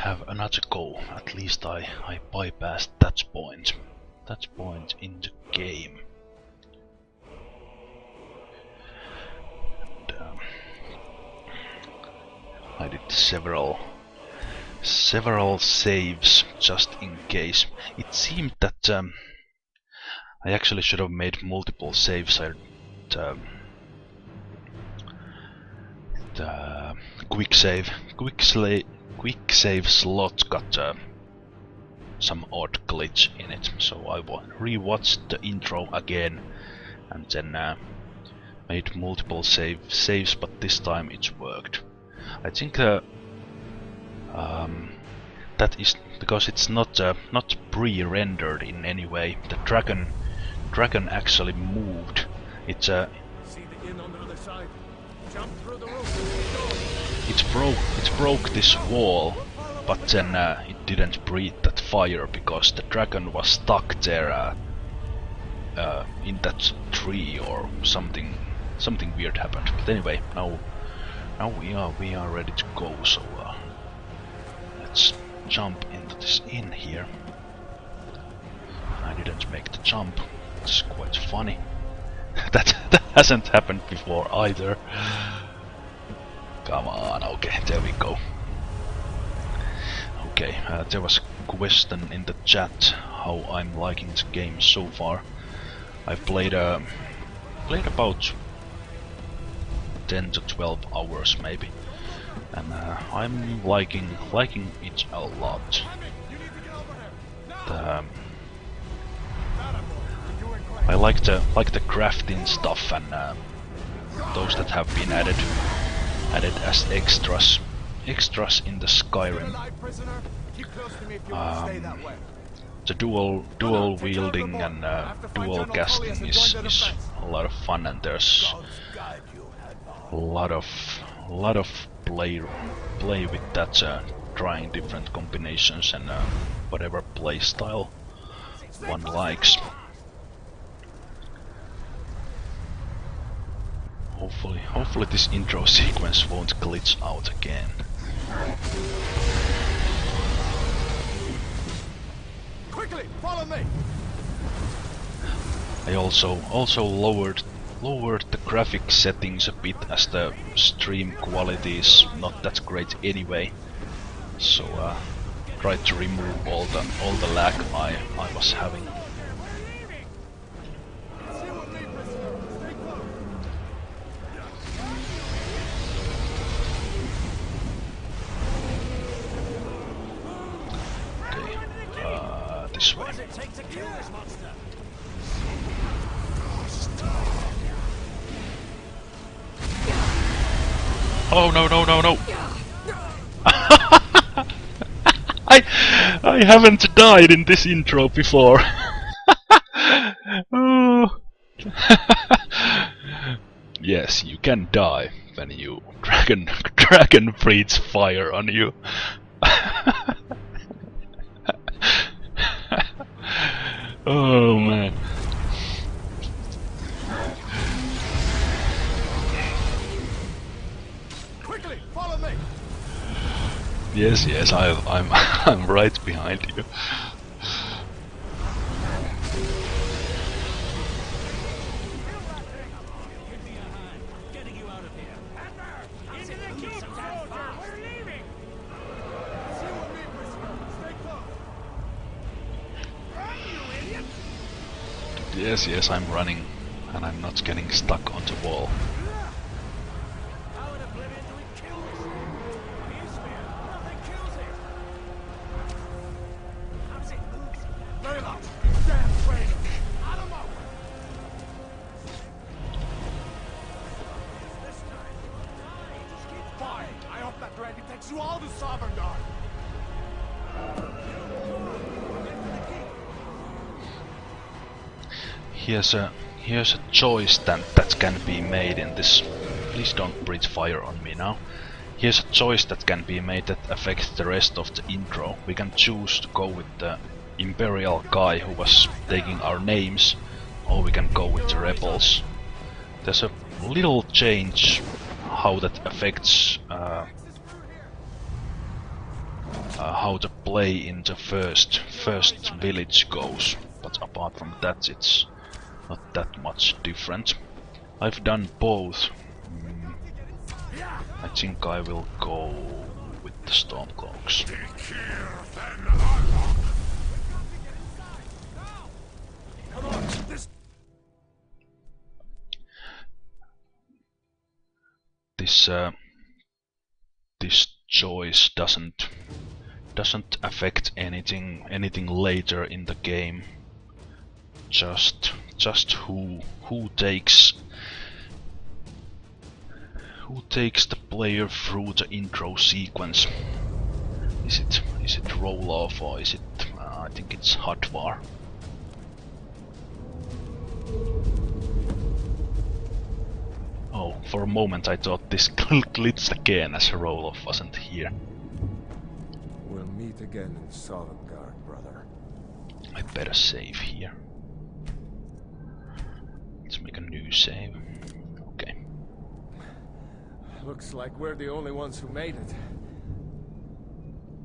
have another go. At least I bypassed that point. That point in the game. And, I did several saves just in case. It seemed that I actually should have made multiple saves. The quick save slot got some odd glitch in it, so I rewatched the intro again and then made multiple saves, but this time it worked. I think that is because it's not pre-rendered in any way. The dragon actually moved. It's see the inn on the other side. Jump through the roof. It broke this wall, but then it didn't breathe that fire because the dragon was stuck there in that tree or something weird happened. But anyway, now we are ready to go. So let's jump into this inn here. I didn't make the jump. It's quite funny. that hasn't happened before either. Come on, okay, there we go. Okay, there was a question in the chat how I'm liking the game so far. I've played about 10 to 12 hours maybe, and I'm liking it a lot. I like the crafting stuff and those that have been added as extras in the Skyrim. The dual wielding and dual casting is a lot of fun, and there's a lot of play with that, trying different combinations and whatever play style one likes. Hopefully this intro sequence won't glitch out again. Quickly, follow me. I also lowered the graphic settings a bit, as the stream quality is not that great anyway. So tried to remove all the lag I was having. This way. Oh no! I haven't died in this intro before. Oh. Yes, you can die when you dragon breathes fire on you. Oh man. Quickly, follow me. Yes, I'm right behind you. Yes, I'm running, and I'm not getting stuck on the wall. Here's a choice that can be made in this. Please don't breathe fire on me now. Here's a choice that can be made that affects the rest of the intro. We can choose to go with the Imperial guy who was taking our names, or we can go with the rebels. There's a little change how that affects how the play in the first village goes, but apart from that it's not that much different. I've done both. I think I will go with the Stormcloaks. This choice doesn't affect anything later in the game. Just who takes the player through the intro sequence. Is it Ralof or is it I think it's Hadvar. Oh, for a moment I thought this glitched again as Ralof wasn't here. We'll meet again in Sovngarde, brother. I better save here. Let's make a new save. Okay. Looks like we're the only ones who made it.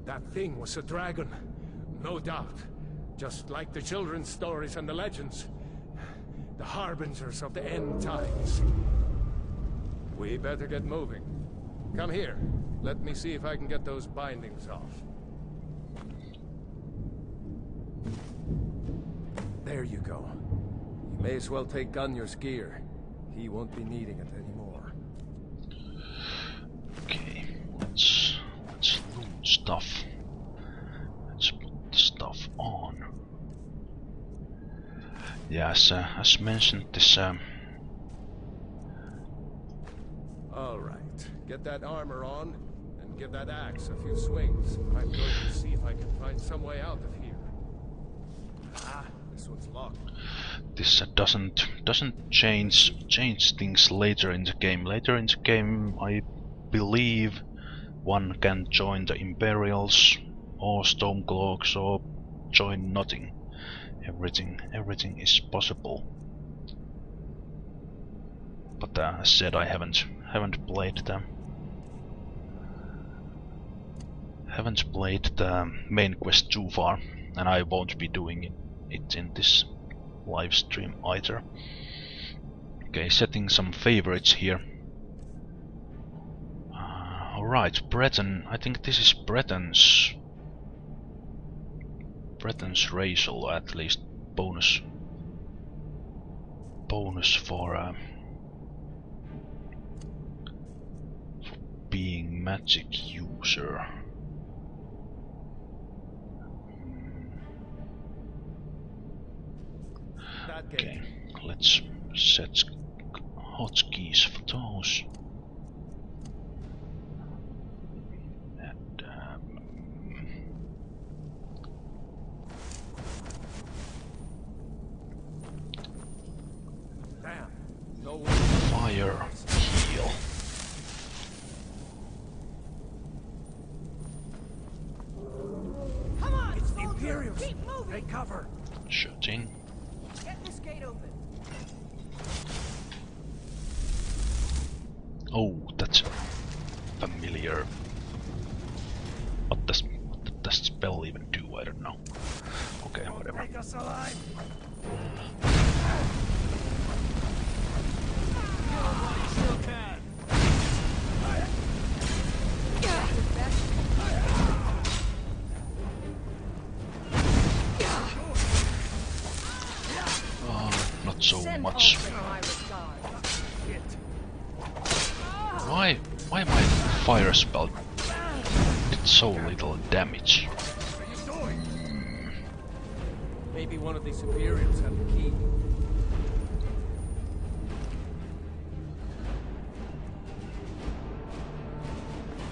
That thing was a dragon, no doubt. Just like the children's stories and the legends. The harbingers of the end times. We better get moving. Come here. Let me see if I can get those bindings off. There you go. You may as well take Gunnar's gear. He won't be needing it anymore. Okay, let's loot stuff. Let's put the stuff on. Yeah, as mentioned, this Alright, get that armor on, and give that axe a few swings. I'm going to see if I can find some way out of here. Ah, this one's locked. This doesn't change things later in the game. Later in the game, I believe one can join the Imperials or Stormcloaks or join nothing. Everything is possible. But as said, I haven't played them. Haven't played the main quest too far, and I won't be doing it in this live stream either. Okay, setting some favorites here. Alright, Breton. I think this is Breton's racial, or at least bonus for being magic user. Okay, let's set hotkeys for those. And fire heal. Come on, it's the Imperials. Take cover. Shooting. Get this gate open. Oh, that's familiar. What does the spell even do? I don't know. Okay, whatever. Make us alive. Still can. Not so much. Why my fire spell did so little damage? Maybe one of these Imperials have the key.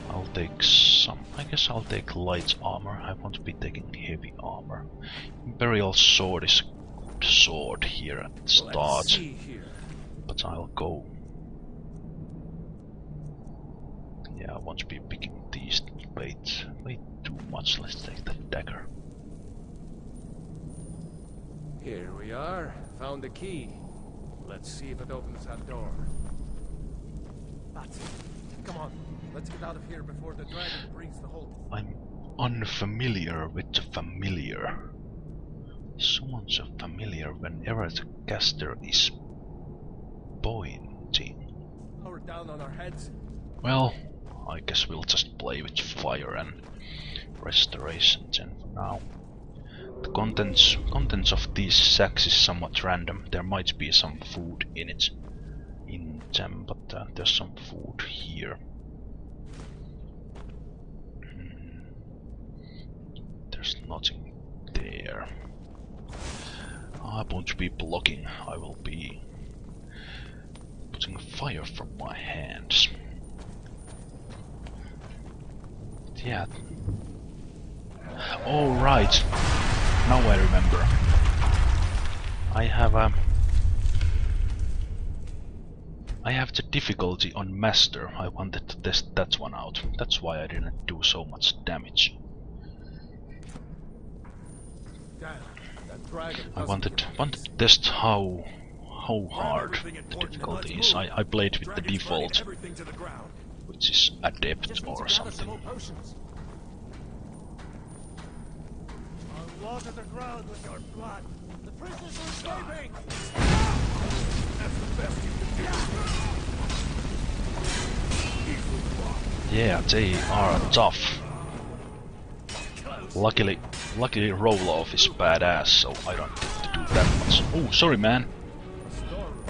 I'll take some. I guess I'll take light armor. I won't be taking heavy armor. Imperial sword is a good sword here at the start, but I'll go. Yeah, I won't be picking these. Wait too much. Let's take the dagger. Here we are. Found the key. Let's see if it opens that door. That's it. Come on. Let's get out of here before the dragon brings the whole... I'm unfamiliar with the familiar. Summons a familiar whenever the caster is pointing. Power down on our heads. Well, I guess we'll just play with fire and restoration then for now. The contents of these sacks is somewhat random. There might be some food in them, but there's some food here. There's nothing there. I won't be blocking. I will be putting fire from my hands. Yeah. Oh right. Now I remember. I have the difficulty on master. I wanted to test that one out. That's why I didn't do so much damage. Damn, that dragon I doesn't wanted give up. to test how hard the difficulty is. I played with the default, Everything to the ground. which is adept or something. I'll water the ground with your blood. The prisoners are escaping. That's the best you can do. Yeah, they are tough. Luckily Ralof is badass, so I don't have to do that much. Oh, sorry man. A storeroom.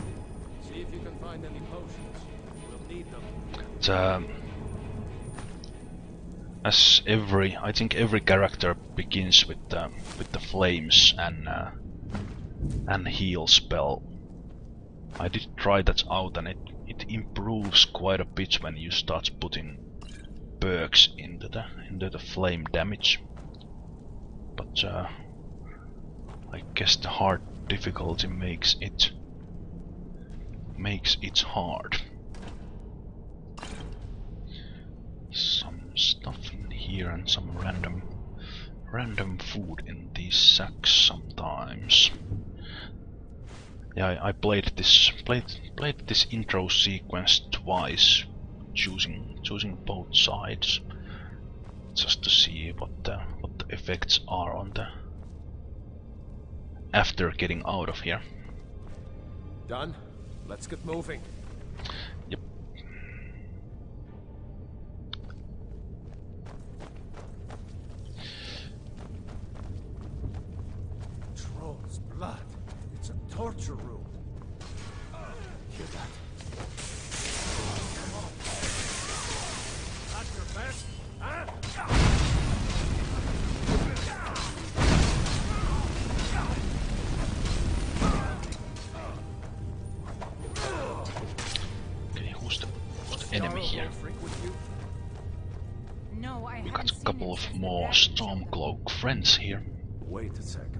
See if you can find any potions. We'll need them. I think every character begins with the flames and heal spell. I did try that out, and it improves quite a bit when you start putting perks into the flame damage. But I guess the hard difficulty makes it hard. Some stuff in here and some random food in these sacks sometimes. Yeah, I played this intro sequence twice, choosing both sides, just to see what the effects are on the after getting out of here. Done? Let's get moving. Yep. Troll's blood. It's a torture room. Hear that? That's your best, huh? Okay, who's the enemy here? No, I We haven't got a seen couple him of since more the death. Stormcloak friends here. Wait a second.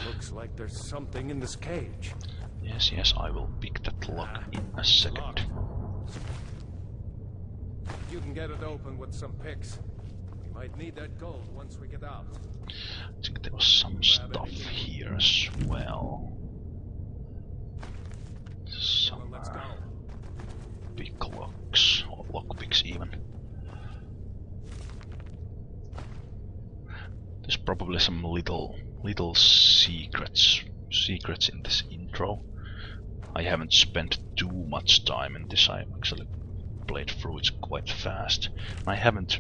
Looks like there's something in this cage. Yes, I will pick that lock in a second. You can get it open with some picks. We might need that gold once we get out. I think there was some stuff here as well. Some Well, let's go. big locks, or lockpicks even. There's probably some little secrets in this intro. I haven't spent too much time in this. I actually played through it quite fast. I haven't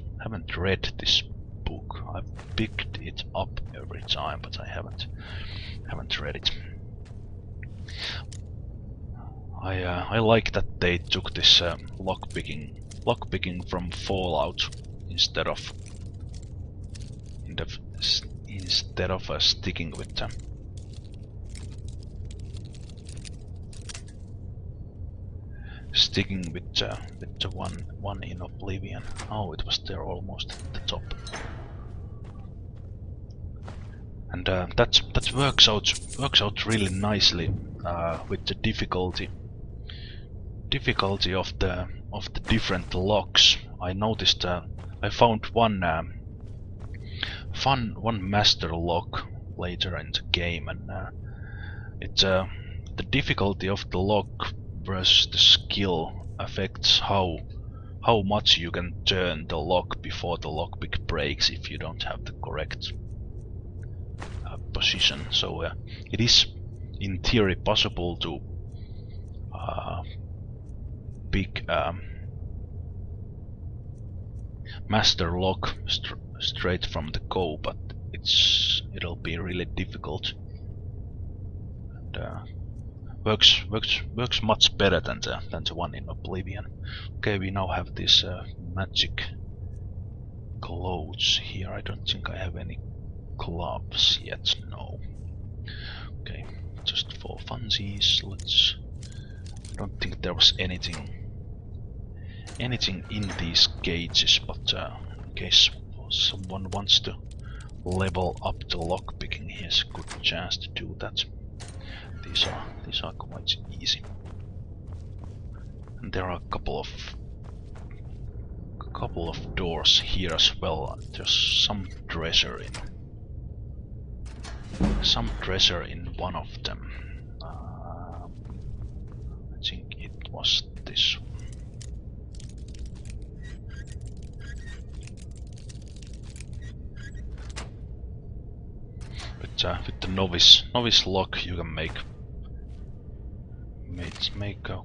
read this book. I've picked it up every time, but I haven't read it. I like that they took this lockpicking from Fallout instead of sticking with the one in Oblivion. Oh, it was there almost at the top. And that works out really nicely with the difficulty of the different locks. I noticed I found one master lock later in the game, and the difficulty of the lock versus the skill affects how much you can turn the lock before the lockpick breaks if you don't have the correct position. So it is in theory possible to pick master lock straight from the go, but it'll be really difficult. And works much better than the one in Oblivion. Okay, we now have this magic clothes here. I don't think I have any gloves yet. No. Okay, just for funsies. Let's. I don't think there was anything in these cages, but in case someone wants to level up the lockpicking, here's a good chance to do that. These are quite easy, and there are a couple of doors here as well. There's some treasure in one of them. I think it was this one. But with the novice lock, you can make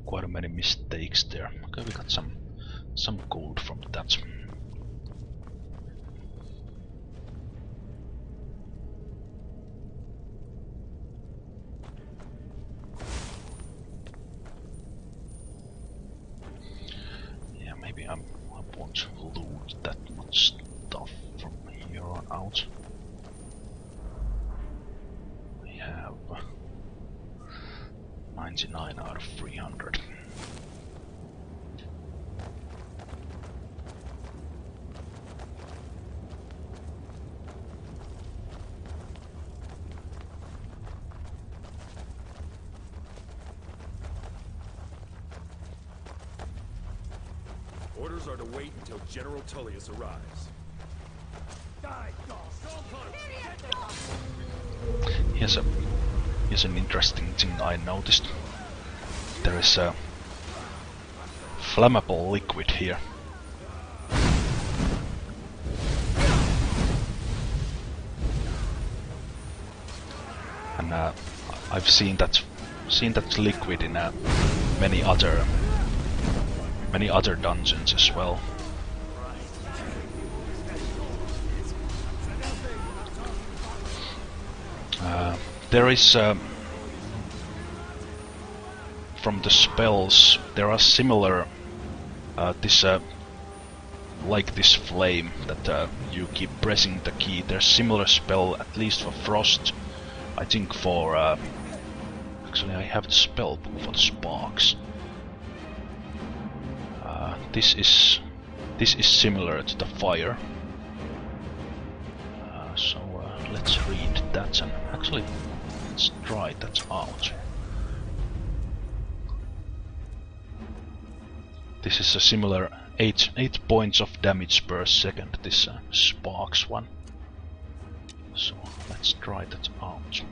quite many mistakes there. Okay, we got some gold from that. Yeah, maybe I won't loot that much stuff from here on out. We have 99 out of 300. Orders are to wait until General Tullius arrives. Die, dog! Here's an interesting thing I noticed. There is a flammable liquid here. And I've seen that liquid in many other dungeons as well. There is from the spells there are similar like this flame that you keep pressing the key. There's similar spell, at least for frost. I think for actually I have the spell book for the sparks. This is similar to the fire. So let's read that and actually let's try that out. This is a similar 8 points of damage per second, this sparks one. So let's try that out.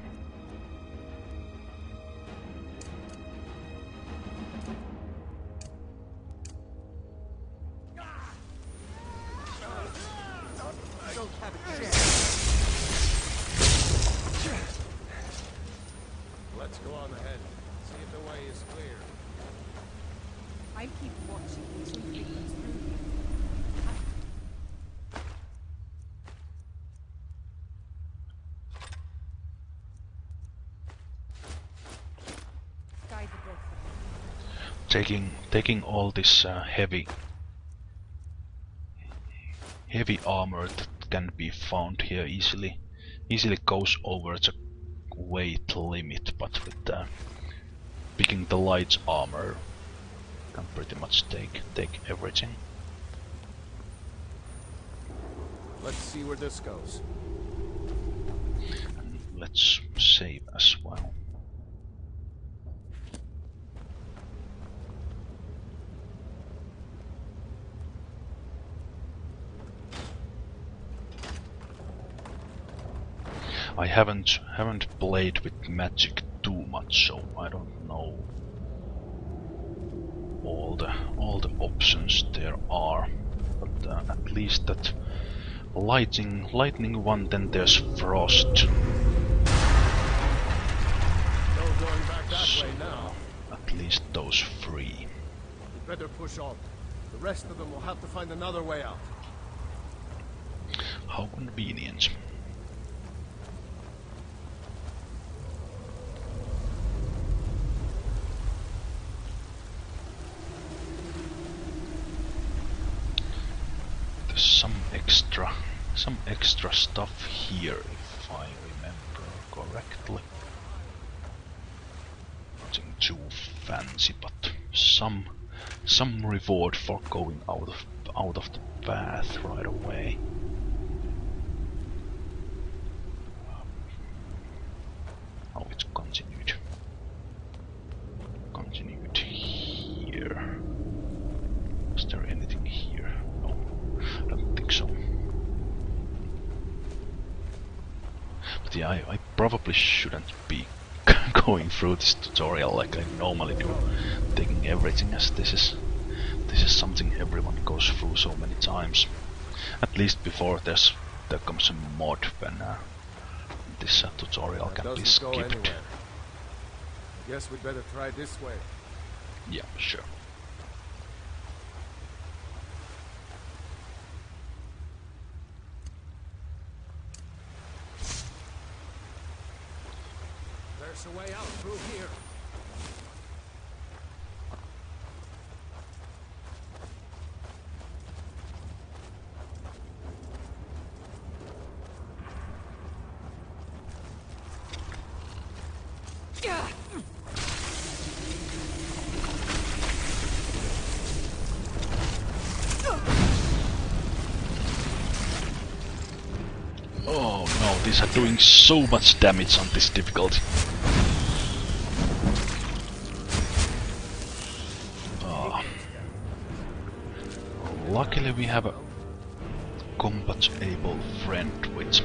Let's go on ahead. See if the way is clear. I keep watching until you get through. Guide the boat. Taking all this heavy armor that can be found here easily goes over the weight limit, but with picking the light armor can pretty much take everything. Let's see where this goes. And let's save as well. I haven't played with magic too much, so I don't know all the options there are, but at least that lightning one. Then there's frost. No going back that way now. At least those three. We better push on. The rest of them will have to find another way out. How convenient. There's some extra stuff here, if I remember correctly. Nothing too fancy, but some reward for going out of the path right away. Oh, it's continued. Continued here. Is there anything here? No, I don't think so. But yeah, I probably shouldn't be going through this tutorial like I normally do, taking everything, as this is something everyone goes through so many times. At least before there comes a mod when this tutorial can be skipped. I guess we'd better try this way. Yeah, sure. There's a way out through here. Oh no, these are doing so much damage on this difficulty. Luckily we have a compatible friend with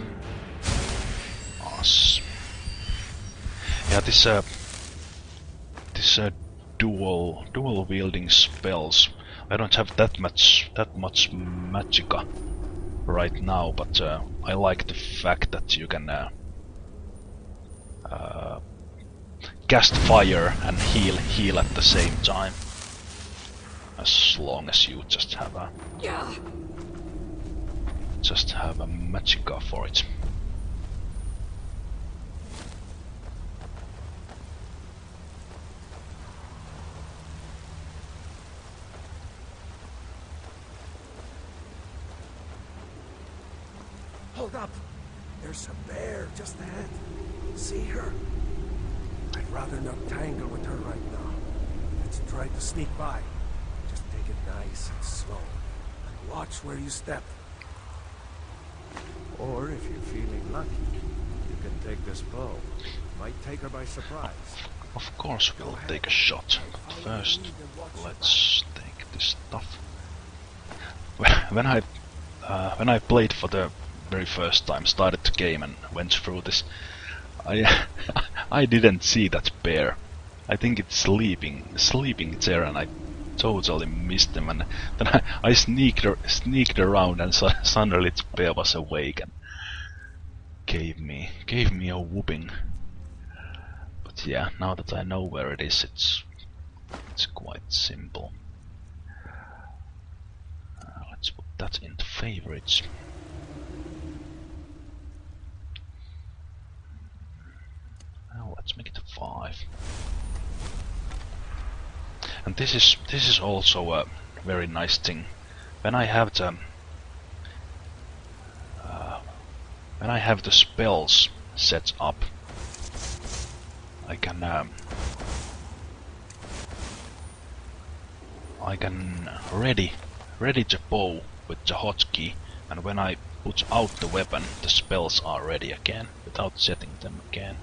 us. Yeah, this dual wielding spells. I don't have that much magicka right now, but I like the fact that you can cast fire and heal at the same time. As long as you just have a magicka for it. Hold up! There's a bear just ahead. See her? I'd rather not tangle with her right now. Let's try to sneak by. Just take it nice and slow. And watch where you step. Or if you're feeling lucky, you can take this bow. Might take her by surprise. Of course we'll take a shot. But first, let's take this stuff. When I played for the very first time, started the game and went through this, I didn't see that bear. I think it's sleeping there, and I totally missed him. And then I sneaked around, and suddenly the bear was awake and gave me a whooping. But yeah, now that I know where it is, it's quite simple. Let's put that into favorites. Now let's make it 5. And this is also a very nice thing. When I have the spells set up, I can ready the bow with the hotkey, and when I put out the weapon, the spells are ready again without setting them again.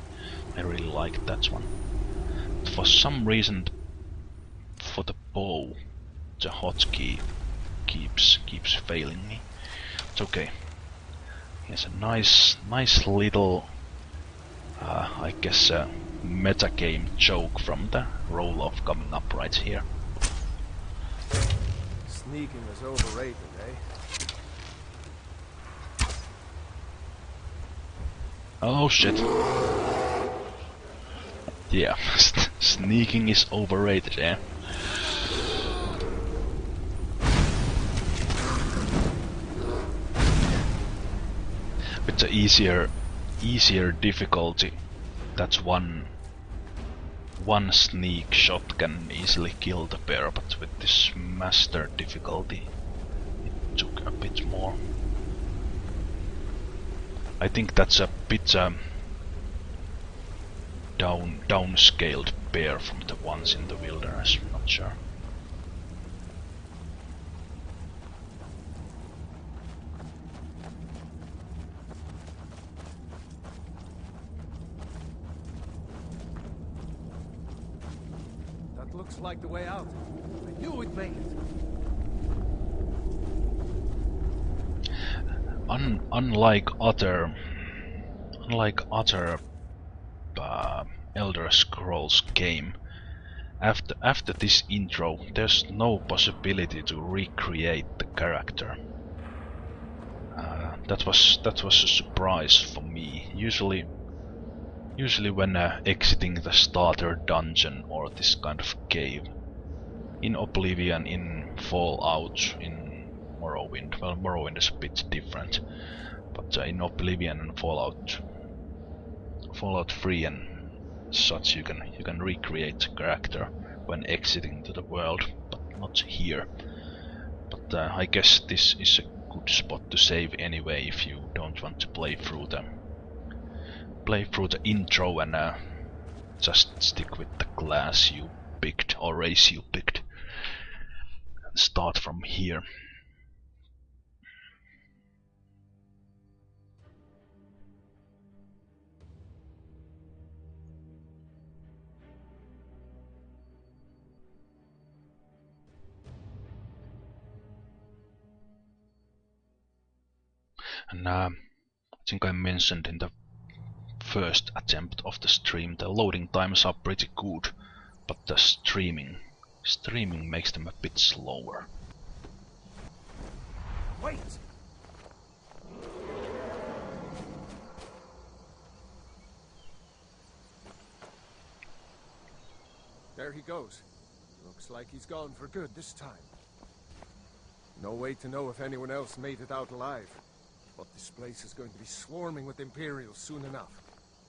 I really like that one. But for some reason, for the bow, the hotkey keeps failing me. It's okay. Here's a nice little, I guess, metagame joke from the Ralof coming up right here. Sneaking is overrated, eh? Oh shit. Yeah, sneaking is overrated, eh? With the easier difficulty, that's one sneak shot can easily kill the bear, but with this master difficulty, it took a bit more. I think that's a bit downscaled bear from the ones in the wilderness, not sure. That looks like the way out. I knew we'd make it. Unlike other Elder Scrolls game, after this intro, there's no possibility to recreate the character. That was a surprise for me. Usually when exiting the starter dungeon or this kind of cave, in Oblivion, in Fallout, in Morrowind. Well, Morrowind is a bit different, but in Oblivion and Fallout 3 and such, you can recreate the character when exiting to the world, but not here. But I guess this is a good spot to save anyway if you don't want to play through the intro and just stick with the class you picked or race you picked and start from here. And I think I mentioned in the first attempt of the stream, the loading times are pretty good, but the streaming makes them a bit slower. Wait! There he goes. Looks like he's gone for good this time. No way to know if anyone else made it out alive. But this place is going to be swarming with Imperials soon enough.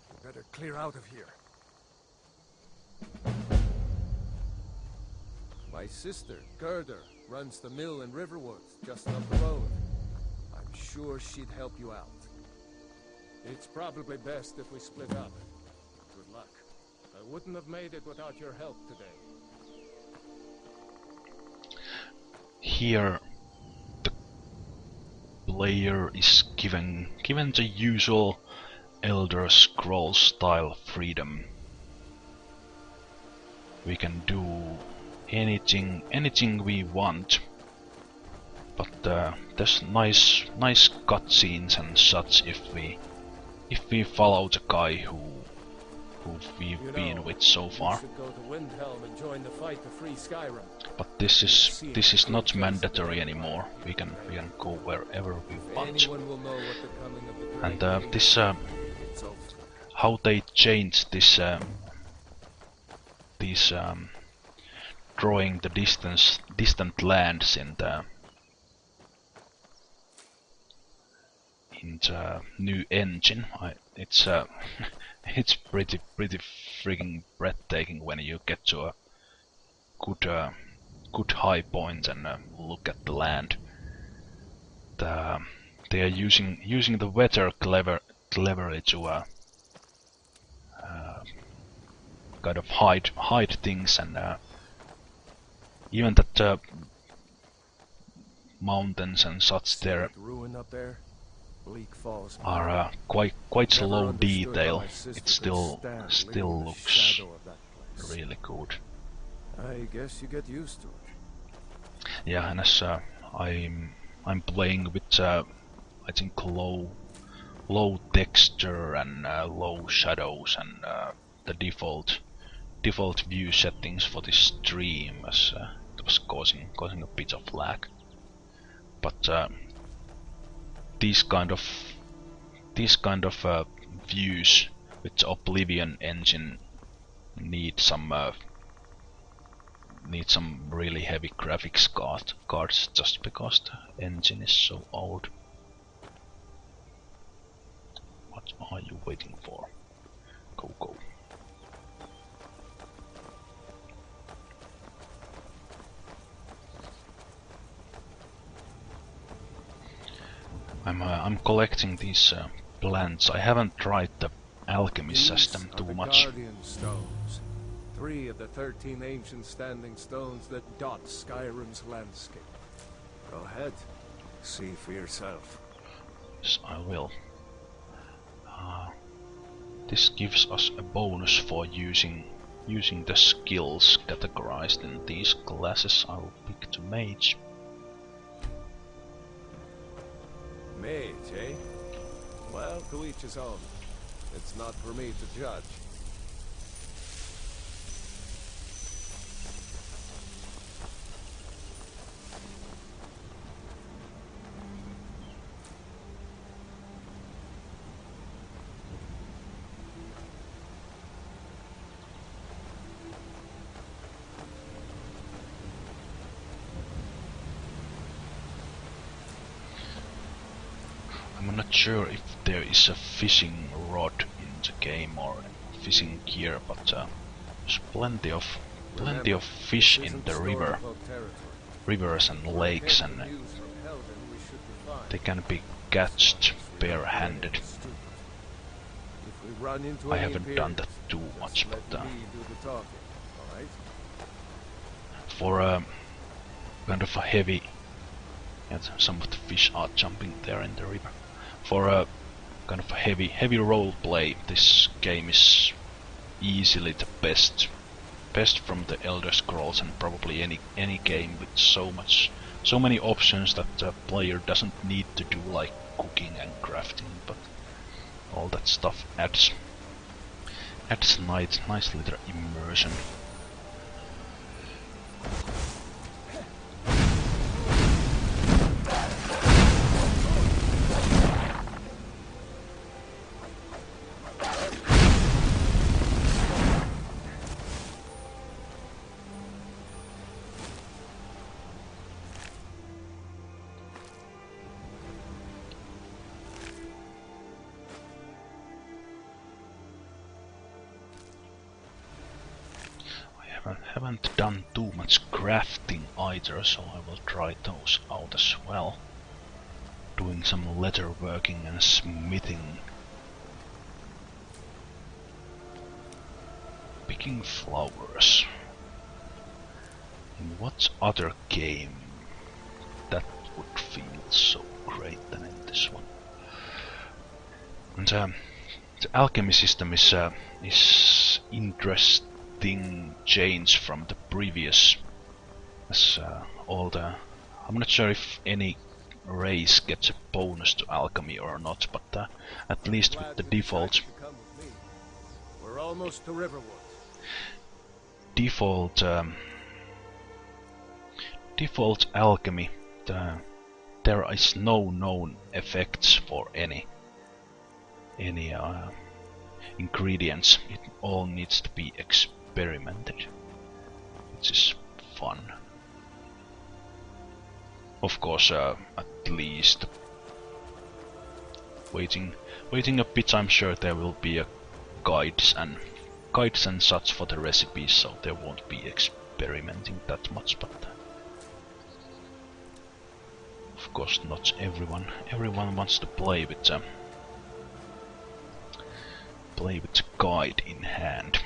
We better clear out of here. My sister, Gerda, runs the mill in Riverwood, just up the road. I'm sure she'd help you out. It's probably best if we split up. Good luck. I wouldn't have made it without your help today. Here, the player is given the usual Elder Scrolls style freedom. We can do anything we want, but there's nice cutscenes and such if we follow the guy who we've been with so far. We should go to Windhelm and join the fight to free Skyrim. But this is not mandatory anymore. We can go wherever we want. And this how they changed this these drawing the distant lands in the new engine. It's it's pretty freaking breathtaking when you get to a good high point and look at the land. They are using the weather cleverly to kind of hide things, and even that mountains and such there are quite low detail. It still looks really good. I guess you get used to it. Yeah, and as I'm playing with I think low texture and low shadows and the default view settings for this stream, as It was causing a bit of lag. But these kind of views with the Oblivion engine need some really heavy graphics cards just because the engine is so old. What are you waiting for? Go, go. I'm collecting these plants. I haven't tried the alchemy system too much. Guardian stones. 3 of the 13 ancient standing stones that dot Skyrim's landscape. Go ahead. See for yourself. Yes, I will. This gives us a bonus for using the skills categorized in these classes. I will pick the mage. Mage, eh? Well, to each his own. It's not for me to judge. I'm not sure if there is a fishing rod in the game or fishing gear, but there's plenty of fish in the river, rivers and lakes, and they can be catched barehanded. I haven't done that too much, but for kind of a heavy, some of the fish are jumping there in the river. For a kind of a heavy role play, this game is easily the best from the Elder Scrolls, and probably any game with so many options that the player doesn't need to do like cooking and crafting, but all that stuff adds nice little immersion. Haven't done too much crafting either, so I will try those out as well. Doing some leatherworking and smithing. Picking flowers. In what other game that would feel so great than in this one? And the alchemy system is interesting change from the previous, as I'm not sure if any race gets a bonus to alchemy or not, but at least with the default We're almost to Riverwood. Default alchemy, there is no known effects for any ingredients. It all needs to be experimented, which is fun. Of course, at least waiting a bit, I'm sure there will be a guides and such for the recipes, so there won't be experimenting that much, but of course not everyone wants to play with the guide in hand.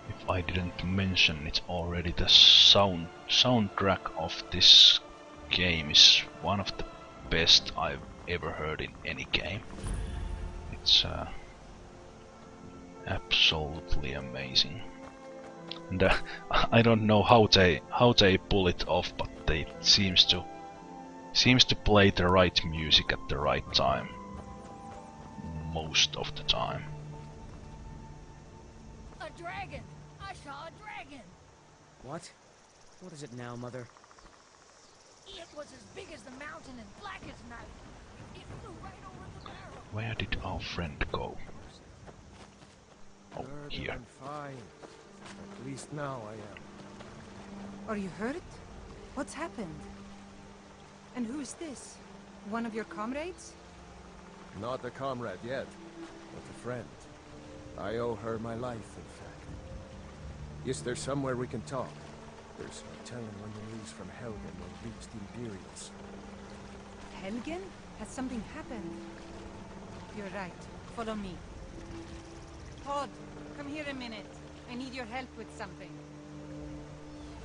If I didn't mention it already, the soundtrack of this game is one of the best I've ever heard in any game. It's absolutely amazing. And I don't know how they pull it off, but they seems to play the right music at the right time. Most of the time. A dragon! I saw a dragon! What? What is it now, Mother? It was as big as the mountain and black as night. It flew right over the barrel. Where did our friend go? Oh, Good, here. I'm fine. At least now I am. Are you hurt? What's happened? And who is this? One of your comrades? Not a comrade yet, but a friend. I owe her my life, in fact. Is there somewhere we can talk? There's no telling when the news from Helgen will reach the Imperials. Helgen? Has something happened? You're right. Follow me. Todd, come here a minute. I need your help with something.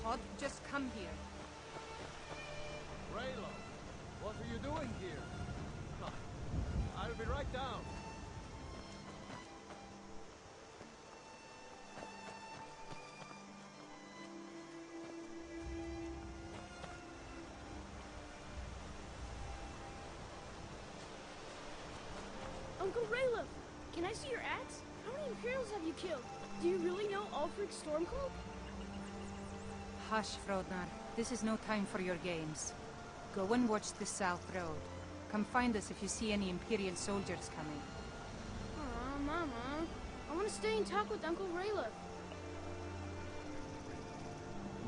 Todd, just come here. Ralof, what are you doing here? I'll be right down. Uncle Ralof, can I see your axe? How many Imperials have you killed? Do you really know Ulfric Stormcloak? Hush, Frodnar. This is no time for your games. Go and watch the South Road. Come find us if you see any Imperial soldiers coming. Aw, Mama. I want to stay and talk with Uncle Ralof.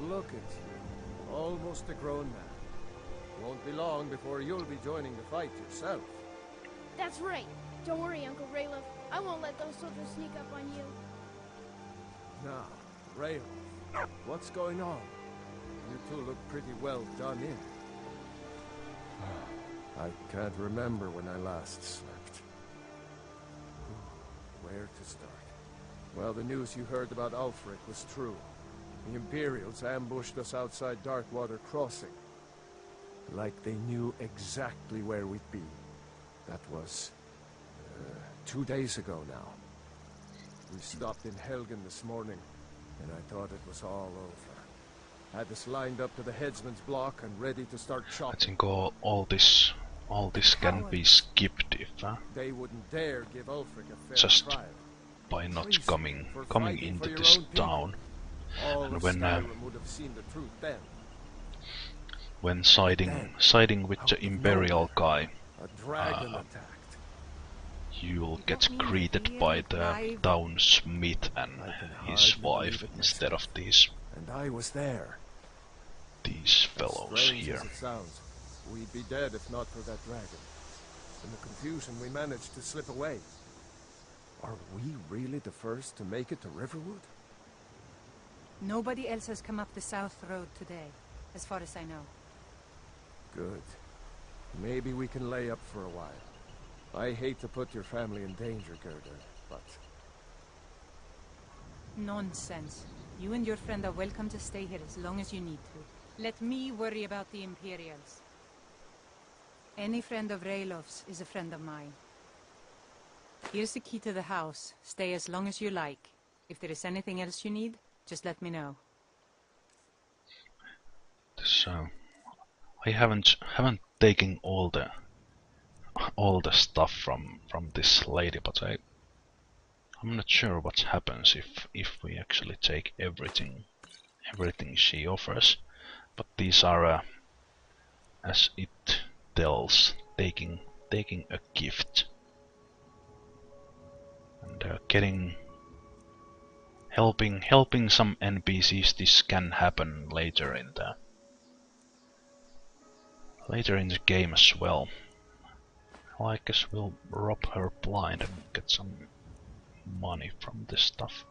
Look at you. Almost a grown man. Won't be long before you'll be joining the fight yourself. That's right. Don't worry, Uncle Ralof. I won't let those soldiers sneak up on you. Now, Ralof, what's going on? You two look pretty well done in. I can't remember when I last slept. Where to start? Well, the news you heard about Ulfric was true. The Imperials ambushed us outside Darkwater Crossing. Like they knew exactly where we'd be. That was 2 days ago now. We stopped in Helgen this morning, and I thought it was all over. Had us lined up to the headsman's block and ready to start I chopping. think all this can be skipped if They wouldn't dare give Ulfric a fair just trial. by not Crazy coming for coming fighting into for your this own people. town. All And of when Skyrim would have seen the truth then. siding with Out the of Imperial guy, A dragon attacked. you'll You get don't mean greeted real by the live- town smith and I can his hardly wife believe it instead of myself. these And I was there. these As fellows strange here. as it sounds, we'd be dead if not for that dragon. In the confusion, we managed to slip away. Are we really the first to make it to Riverwood? Nobody else has come up the South Road today, as far as I know. Good. Maybe we can lay up for a while. I hate to put your family in danger, Gerda, but... Nonsense. You and your friend are welcome to stay here as long as you need to. Let me worry about the Imperials. Any friend of Ralof's is a friend of mine. Here's the key to the house. Stay as long as you like. If there is anything else you need, just let me know. So I haven't taken all the stuff from this lady, but I'm not sure what happens if we actually take everything she offers. But these are as it tells, taking a gift and helping some NPCs. This can happen later in the game as well. Well, I guess we'll rob her blind and get some money from this stuff.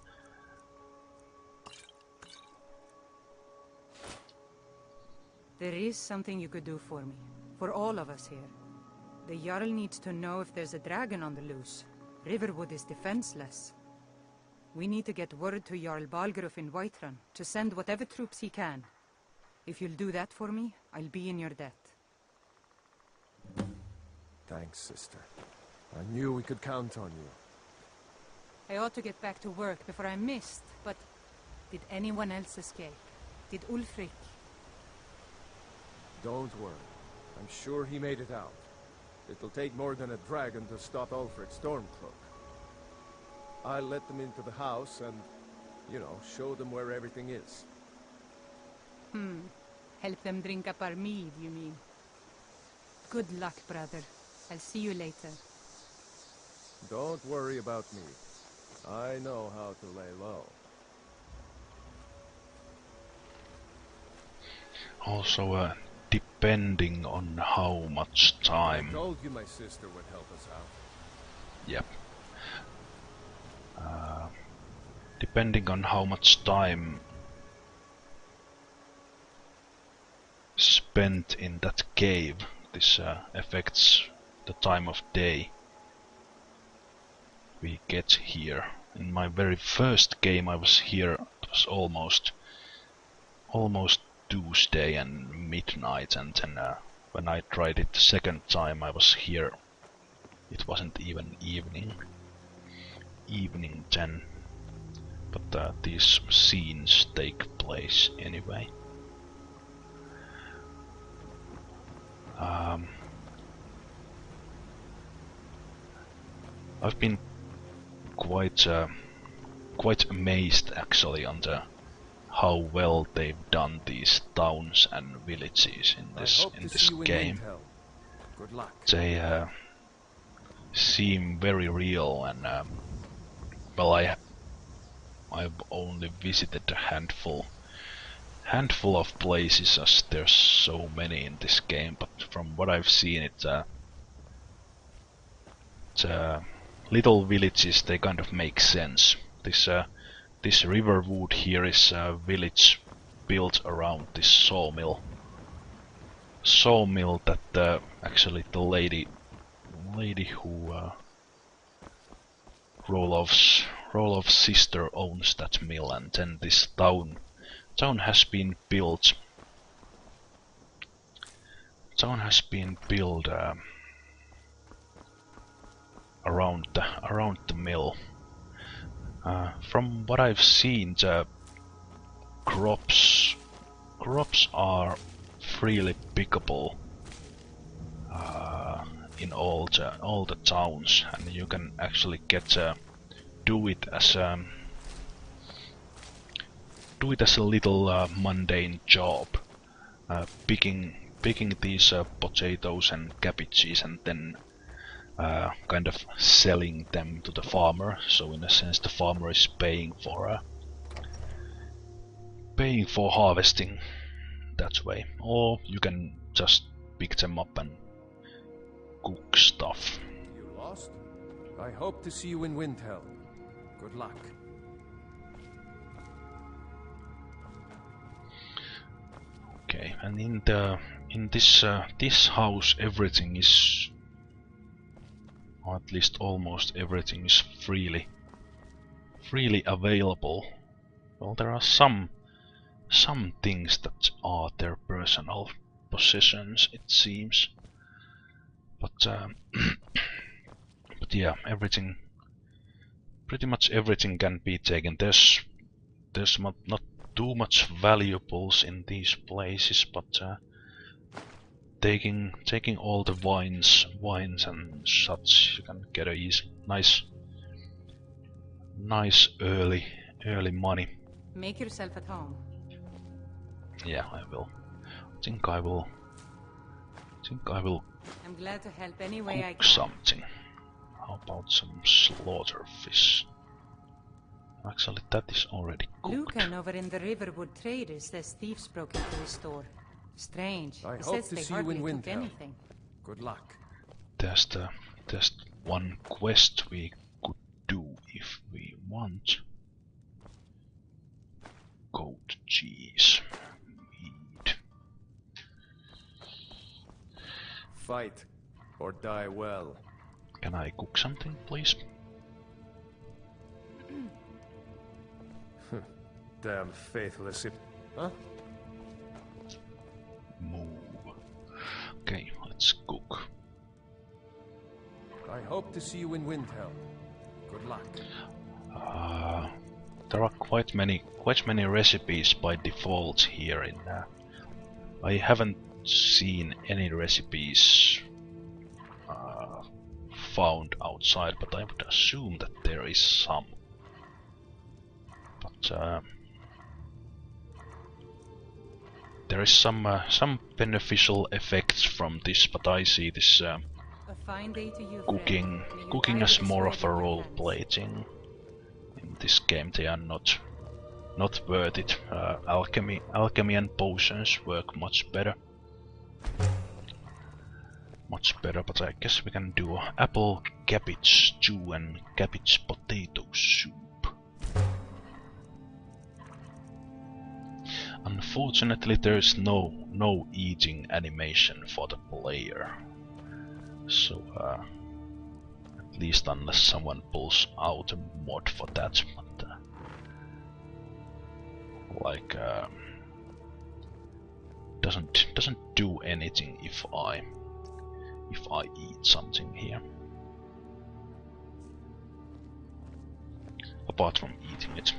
There is something you could do for me. For all of us here. The Jarl needs to know if there's a dragon on the loose. Riverwood is defenseless. We need to get word to Jarl Balgruuf in Whiterun to send whatever troops he can. If you'll do that for me, I'll be in your debt. Thanks, sister. I knew we could count on you. I ought to get back to work before I'm missed, but Did anyone else escape? Did Ulfric? Don't worry. I'm sure he made it out. It'll take more than a dragon to stop Ulfric Stormcloak. I'll let them into the house and, you know, show them where everything is. Help them drink up our mead, you mean? Good luck, brother. I'll see you later. Don't worry about me. I know how to lay low. Also, depending on how much time. I told you my sister would help us out. Yep. Depending on how much time spent in that cave, this affects the time of day we get here. In my very first game I was here, it was almost Tuesday and midnight, and then when I tried it the second time I was here, it wasn't even evening then, but these scenes take place anyway. I've been quite amazed actually on how well they've done these towns and villages in this game. Good luck. They seem very real, and well, I've only visited a handful of places, as there's so many in this game. But from what I've seen, it's little villages. They kind of make sense. This Riverwood here is a village built around this sawmill. That actually the lady who Ralof's sister owns that mill, and then this town has been built. Around the mill. From what I've seen, the crops are freely pickable in all the towns, and you can actually do it as a little mundane job, picking these potatoes and cabbages, and then kind of selling them to the farmer. So in a sense the farmer is paying for harvesting that way, or you can just pick them up and cook stuff. You lost? I hope to see you in Windhelm. Good luck. Okay, and in this house everything is, or at least almost everything is freely available. Well, there are some things that are their personal possessions, it seems, but but yeah, pretty much everything can be taken. There's not too much valuables in these places, but taking all the wines and such, you can get a nice early money. Make yourself at home. Yeah, I will. I think I will I'm glad to help any way I cook can. something. How about some slaughter fish? Actually, that is already cooked. Lucan over in the Riverwood Traders says thieves broke into his store. Strange. I He hope says to they see you in hardly took Windhelm. anything. Good luck. There's one quest we could do if we want. Goat cheese. Meat. Fight or die well. Can I cook something, please? Damn faithless it. Huh? Move. Okay, let's cook. I hope to see you in Windhelm. Good luck. there are quite many recipes by default here in. I haven't seen any recipes found outside, but I would assume that there is some. But there is some beneficial effects from this, but I see this A fine day to you, cooking friend. May you cooking guide as this more way of a with your role hands. plating. In this game, they are not worth it. Alchemy and potions work much better. But I guess we can do apple cabbage stew and cabbage potato soup. Unfortunately, there is no eating animation for the player. So at least unless someone pulls out a mod for that, but like doesn't do anything if I eat something here. Apart from eating it.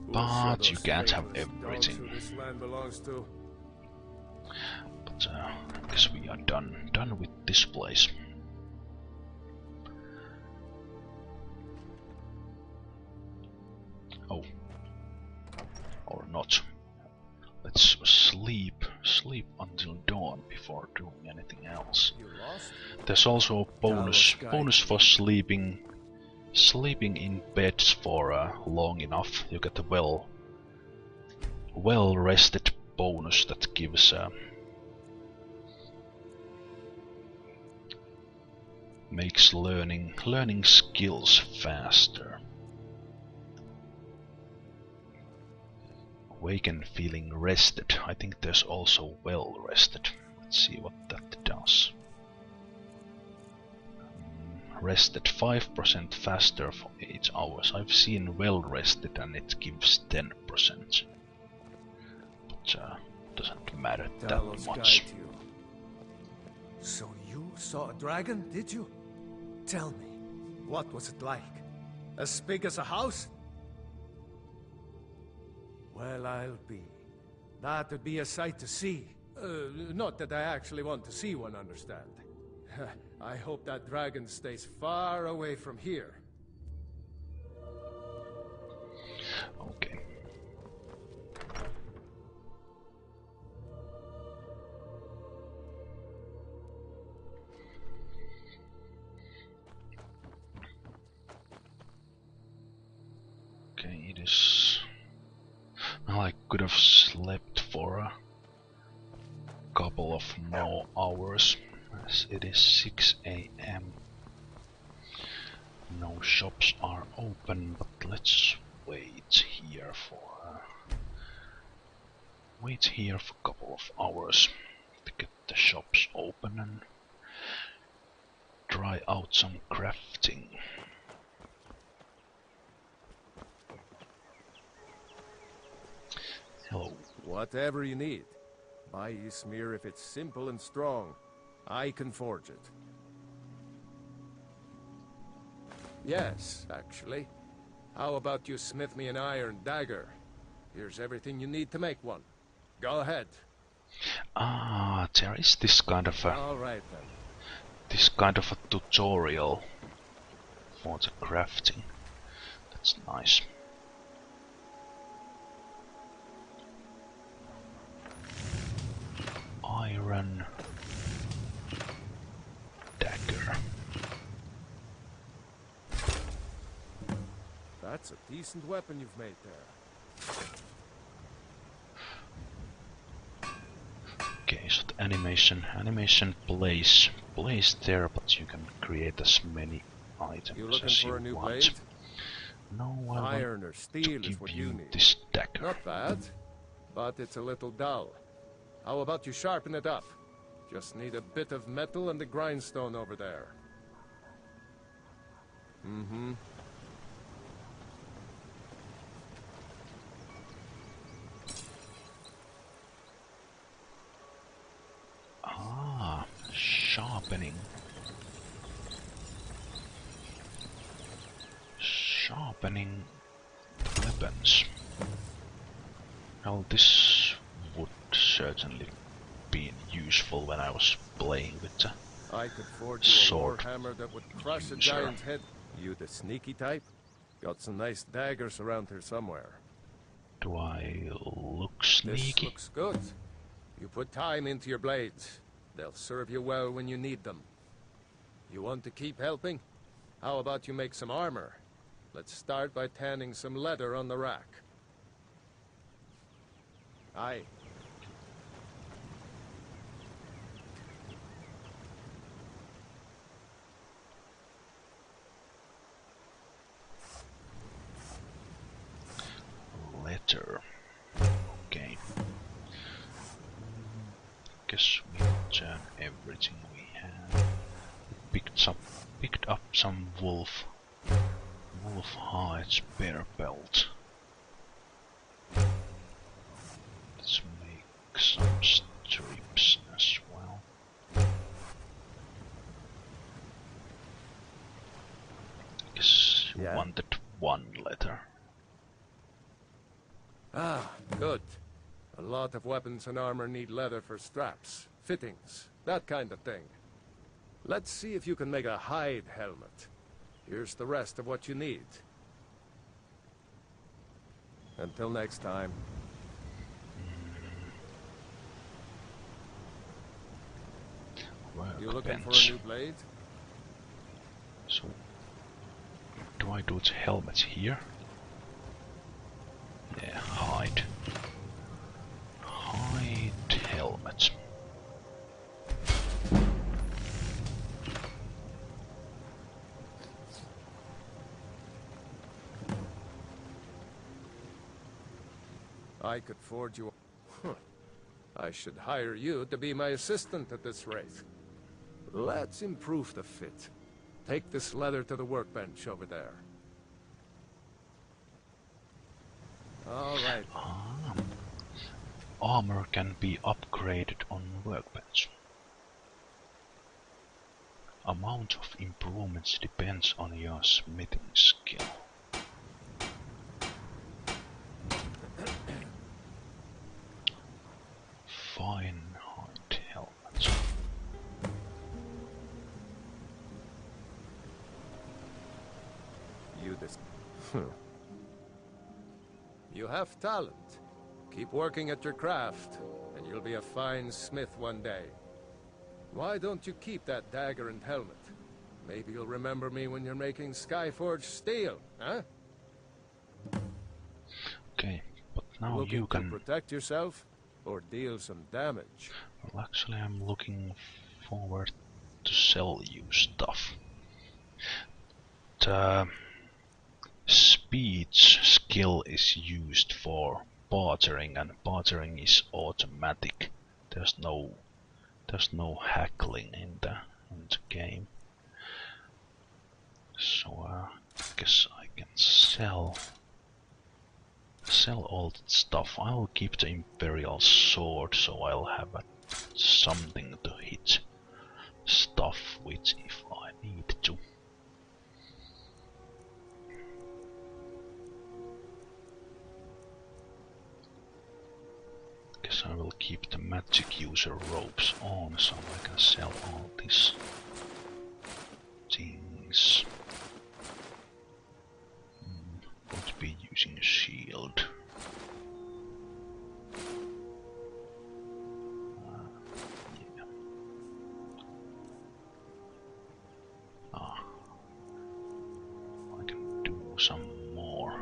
But you can't have everything. This land belongs to. But I guess we are done with this place. Oh. Or not. Let's sleep until dawn before doing anything else. You lost? There's also a bonus for sleeping in bed for long enough. You get a well rested bonus that gives makes learning skills faster. Awaken feeling rested. I think there's also well rested. Let's see what that does. Rested 5% faster for 8 hours. I've seen well rested and it gives 10%. But doesn't matter that much. So you saw a dragon, did you? Tell me, what was it like? As big as a house? Well, I'll be. That'd be a sight to see. Not that I actually want to see one, understand. I hope that dragon stays far away from here. Okay. Okay, it is. Well, I could have slept for a couple of more hours, as it is 6 AM. No shops are open, but let's wait here for a couple of hours to get the shops open and try out some crafting. Hello. Whatever you need. Buy Ysmir if it's simple and strong. I can forge it. Yes, actually. How about you smith me an iron dagger? Here's everything you need to make one. Go ahead. Ah, there is this kind of a All right then. tutorial for the crafting. That's nice. Iron dagger. That's a decent weapon you've made there. Okay, so the animation plays there, but you can create as many items You looking as for you a new want. blade? No, I Iron or want steel to is give what you you need. this dagger. Not bad, but it's a little dull. How about you sharpen it up? Just need a bit of metal and the grindstone over there. Mm-hmm. Ah, sharpening. Sharpening weapons. Well, this would certainly be useful when I was playing with the I could forge you a sword hammer that would crush a user. giant's head. You the sneaky type? Got some nice daggers around here somewhere. Do I look This sneaky? looks good. You put time into your blades. They'll serve you well when you need them. You want to keep helping? How about you make some armor? Let's start by tanning some leather on the rack. Aye. Letter. Okay. Guess we turn everything we have. Picked up some wolf hides bear belt. Let's make some strips as well. Guess you Yeah? wanted one letter. Ah, good. A lot of weapons and armor need leather for straps, fittings, that kind of thing. Let's see if you can make a hide helmet. Here's the rest of what you need. Until next time. You looking for a Workbench. new blade? So, do I do the helmets here? Yeah, hide. Hide helmet. I could forge you. I should hire you to be my assistant at this rate. Let's improve the fit. Take this leather to the workbench over there. All right. Armor can be upgraded on workbench. Amount of improvements depends on your smithing skill. Fine hide helmet. You this. You have talent. Keep working at your craft, and you'll be a fine smith one day. Why don't you keep that dagger and helmet? Maybe you'll remember me when you're making Skyforged steel, huh? Okay, but now Looking you to can... protect yourself or deal some damage. Well, actually I'm looking forward to sell you stuff. The speech skill is used for bartering, and bartering is automatic. There's no haggling in the game. So I guess I can sell all that stuff. I'll keep the Imperial Sword, so I'll have something to hit stuff with if I need to. Guess I will keep the magic user robes on, so I can sell all these things. Would be using a shield. Yeah. I can do some more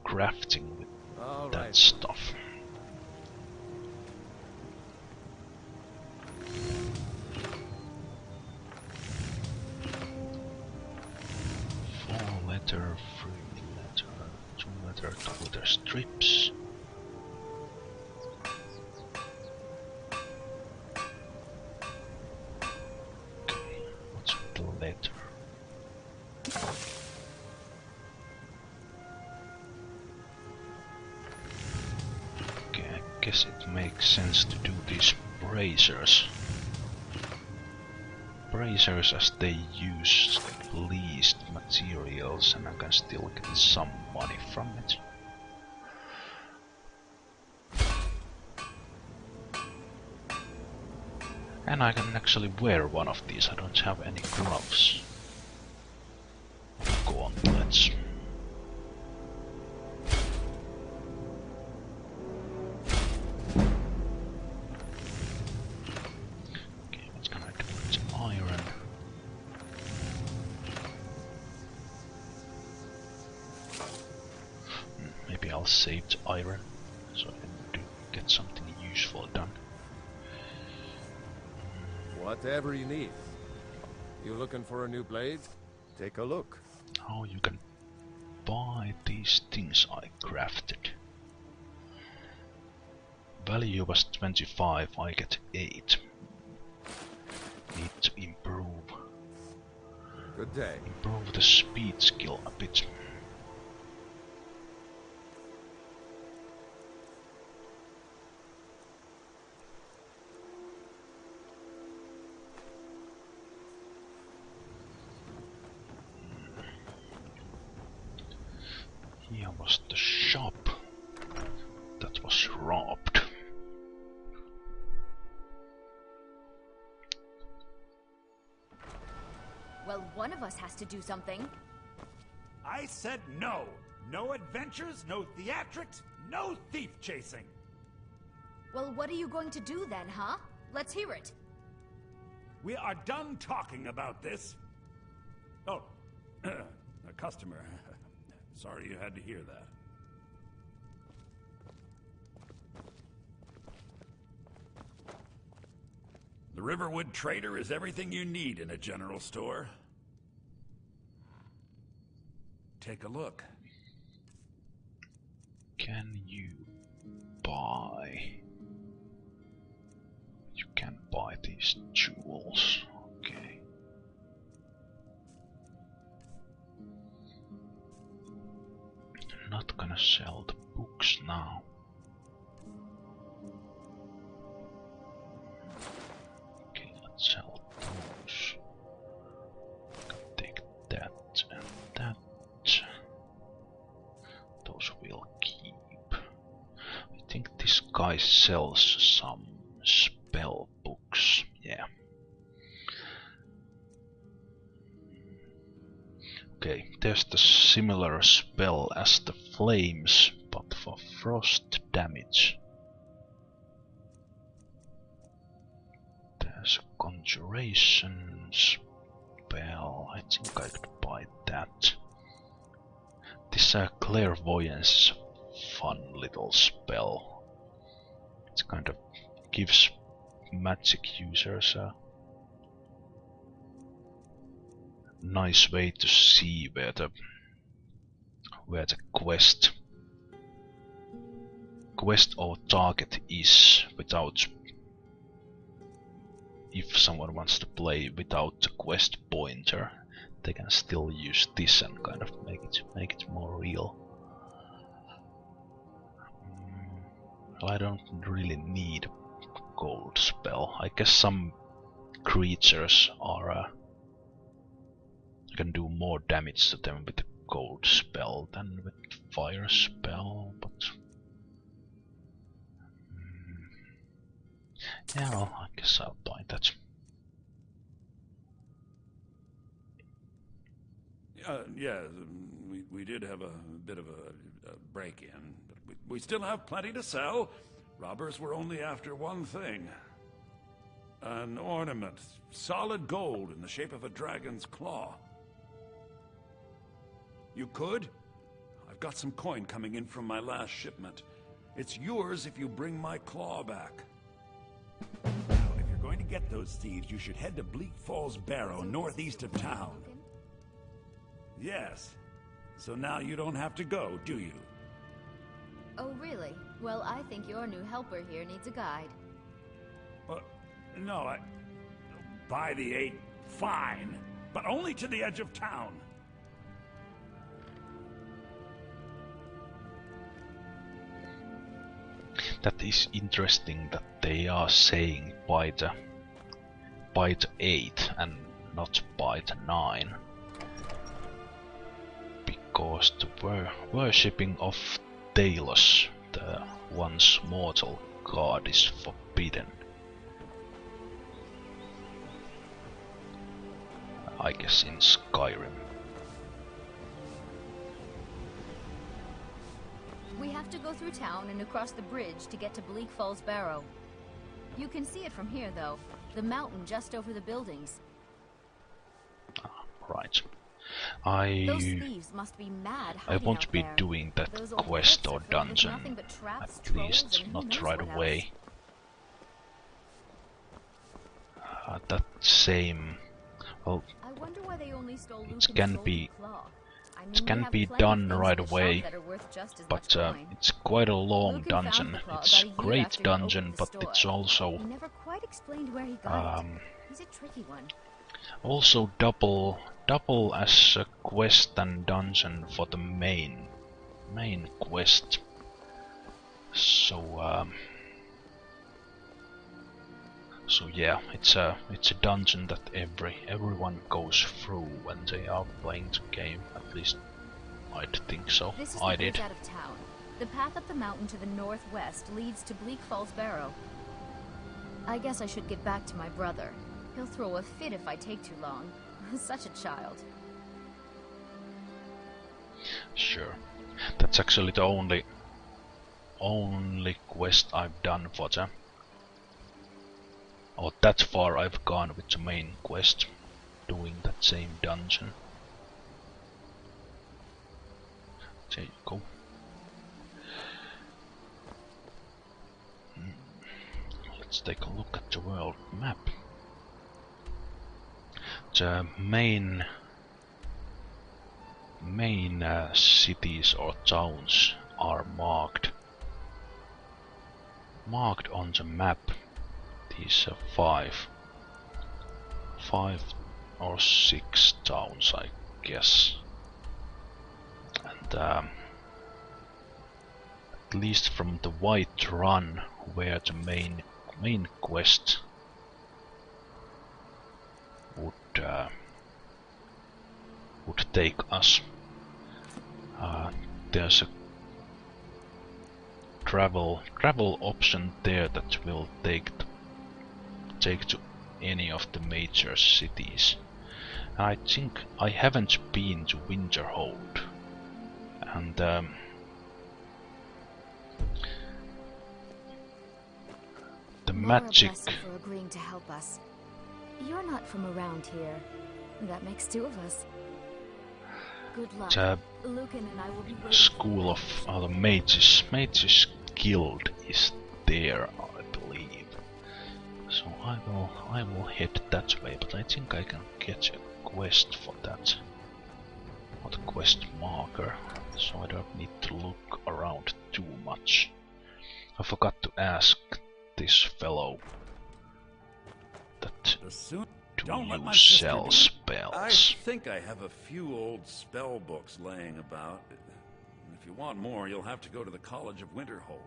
crafting with All that right. stuff. Letter, 3 letter, 2 letter, 2 letter strips. Okay, what's with the letter? Okay, I guess it makes sense to do these bracers. bracers as they use least materials and I can still get some money from it. And I can actually wear one of these, I don't have any gloves. Gauntlets. Okay, what can I do with iron? Maybe I'll save the iron so I can get something useful done. Whatever you need. You looking for a new blade? Take a look. Oh, you can buy these things I crafted. Value was 25, I get 8. Need to improve. Good day. Improve the speed skill a bit. Here was the shop that was robbed. Well, one of us has to do something. I said no. No adventures, no theatrics, no thief chasing. Well, what are you going to do then, huh? Let's hear it. We are done talking about this. Oh, a customer. Sorry you had to hear that. The Riverwood Trader is everything you need in a general store. Take a look. Can you buy? You can buy these jewels. Okay. Not gonna sell the books now. Okay, let's sell those. Can take that and that. Those will keep. I think this guy sells some spell books. Yeah. Okay, there's the similar spell as the flames, but for frost damage. There's a conjuration spell. I think I could buy that. This clairvoyance is a fun little spell. It kind of gives magic users a nice way to see where the quest or target is without, if someone wants to play without the quest pointer, they can still use this and kind of make it more real. Well, I don't really need a gold spell. I guess some creatures are I can do more damage to them with a gold spell than with fire spell, but yeah, well, I guess I'll buy that. Yeah, we did have a bit of a break-in, but we still have plenty to sell. Robbers were only after one thing. An ornament, solid gold in the shape of a dragon's claw. You could? I've got some coin coming in from my last shipment. It's yours if you bring my claw back. Now, if you're going to get those thieves, you should head to Bleak Falls Barrow, northeast of town. Yes. So now you don't have to go, do you? Oh, really? Well, I think your new helper here needs a guide. No, by the 8, fine. But only to the edge of town. That is interesting that they are saying by the byte 8 and not byte 9. Because the worshipping of Talos, the once mortal god, is forbidden. I guess in Skyrim. We have to go through town and across the bridge to get to Bleak Falls Barrow. You can see it from here, though. The mountain just over the buildings. Right. Those thieves must be mad I hiding won't out be there. doing that Those old quest crypts or are filled with nothing dungeon, but traps, at trolls, least and who not knows right what away. else. That same, well, I wonder why they only stole Luke it and can Soldier be Claw. I mean, it we can have be plenty of done things right in the shop away, that are worth just as but much coin. it's quite a long Luke had found dungeon. the claw It's about a year great after he opened dungeon, the but store. it's also He never quite explained where he got it. He's a tricky one. also double as a quest and dungeon for the main quest. So so yeah, it's a dungeon that everyone goes through when they are playing the game. At least I'd think so. This is I the bridge did. out of town. The path up the mountain to the northwest leads to Bleak Falls Barrow. I guess I should get back to my brother. He'll throw a fit if I take too long. Such a child. Sure. That's actually the only quest I've done for the, or that far I've gone with the main quest, doing that same dungeon. There you go. Let's take a look at the world map. The main cities or towns are marked on the map. These are five or six towns, I guess, and at least from the White Run, where the main quest would take us. There's a travel option there that will take to any of the major cities. I think I haven't been to Winterhold, and the magic. Bless you for agreeing to help us. You're not from around here. That makes two of us. Good luck. The Lucan and I will be school of the mages guild is there, I believe. So I will head that way, but I think I can get a quest for that, or the quest marker, so I don't need to look around too much. I forgot to ask this fellow that Don't let my you sister sell do it. spells. I think I have a few old spell books laying about. If you want more, you'll have to go to the College of Winterhold.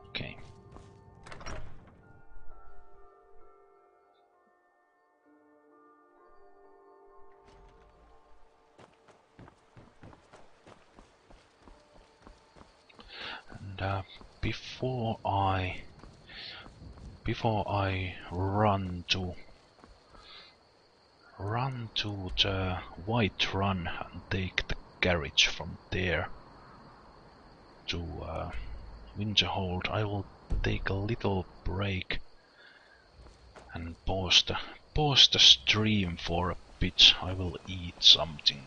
Okay. And before I run to the White Run and take the carriage from there to Winterhold, I will take a little break and pause the stream for a bit. I will eat something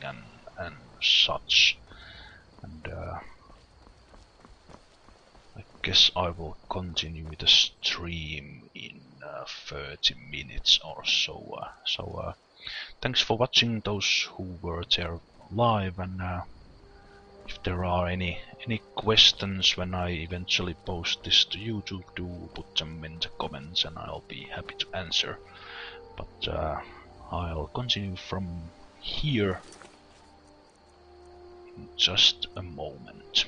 and such, and I guess I will continue the stream in 30 minutes or so. Thanks for watching those who were there live, and if there are any questions when I eventually post this to YouTube, do put them in the comments and I'll be happy to answer. But I'll continue from here in just a moment.